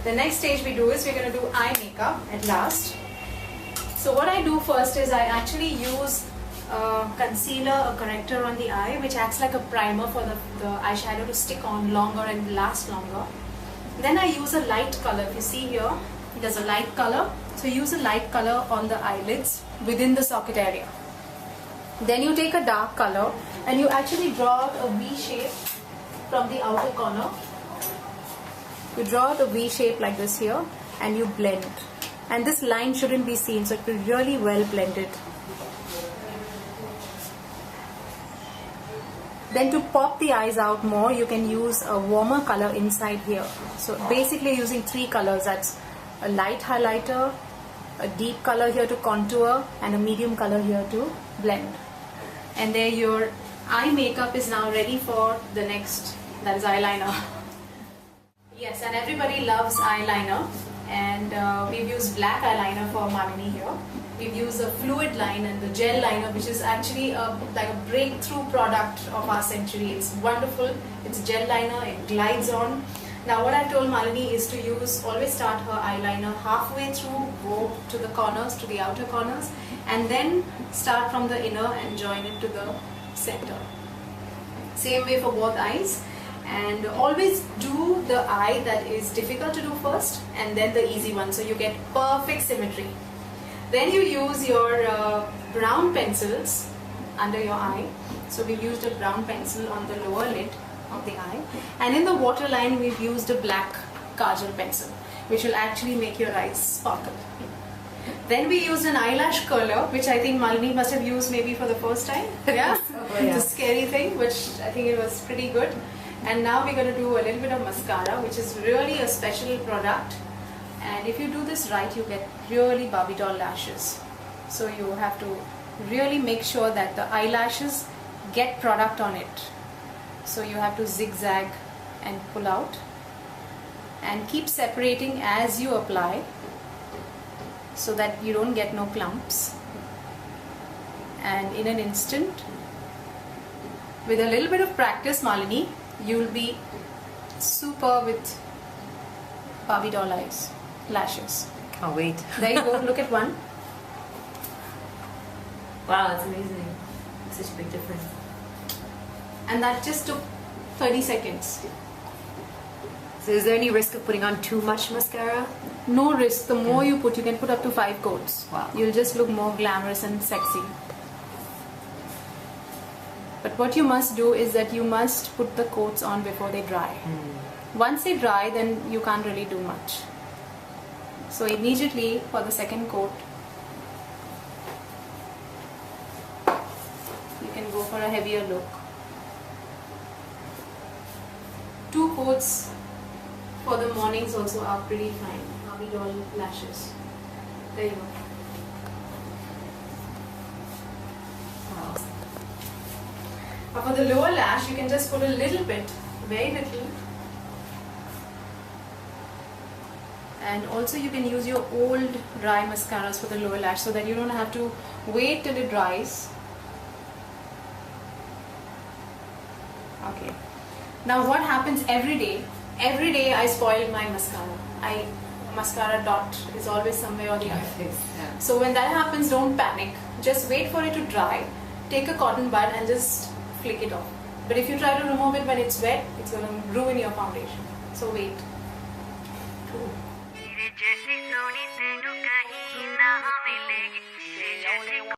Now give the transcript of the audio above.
The next stage we do is we're going to do eye makeup at last. So what I do first is I actually use concealer, a corrector on the eye, which acts like a primer for the eyeshadow to stick on longer and last longer. Then I use a light color. If you see here, there's a light color. So use a light color on the eyelids within the socket area. Then you take a dark color and you actually draw out a V shape from the outer corner. You draw out a V shape like this here and you blend. And this line shouldn't be seen, so it will really well blended. Then to pop the eyes out more, you can use a warmer color inside here. So basically using three colors, that's a light highlighter, a deep color here to contour, and a medium color here to blend. And there your eye makeup is now ready for the next, that is eyeliner. Yes, and everybody loves eyeliner, and we've used black eyeliner for Malini here. We've used a fluid line and the gel liner, which is actually like a breakthrough product of our century. It's wonderful. It's gel liner. It glides on. Now what I told Malini is to always start her eyeliner halfway through, go to the corners, to the outer corners, and then start from the inner and join it to the center. Same way for both eyes. And always do the eye that is difficult to do first and then the easy one, so you get perfect symmetry. Then you use your brown pencils under your eye. So we've used a brown pencil on the lower lid of the eye, and in the waterline we've used a black kajal pencil, which will actually make your eyes sparkle. Then we used an eyelash curler, which I think Malini must have used maybe for the first time. Yeah, oh, yeah. It's a scary thing, which I think it was pretty good. And now we're going to do a little bit of mascara, which is really a special product. And if you do this right, you get really Barbie doll lashes. So you have to really make sure that the eyelashes get product on it. So you have to zigzag and pull out. And keep separating as you apply, so that you don't get no clumps. And in an instant, with a little bit of practice, Malini, you'll be super with Barbie doll eyes, lashes. Can't wait. There you go, look at one. Wow, that's amazing. Such a big difference. And that just took 30 seconds. So is there any risk of putting on too much mascara? No risk. The more you put, you can put up to 5 coats. Wow. You'll just look more glamorous and sexy. But what you must do is that you must put the coats on before they dry. Once they dry, then you can't really do much. So immediately for the second coat, you can go for a heavier look. 2 coats for the mornings also are pretty fine. Barbie doll lashes. There you go. Wow. But for the lower lash, you can just put a little bit, very little. And also you can use your old dry mascaras for the lower lash, so that you don't have to wait till it dries. Okay. Now what happens every day? Every day I spoil my mascara. Mascara dot is always somewhere or the other. Yeah. So when that happens, don't panic. Just wait for it to dry. Take a cotton bud and just flick it off. But if you try to remove it when it's wet, it's going to ruin your foundation. So wait. Cool.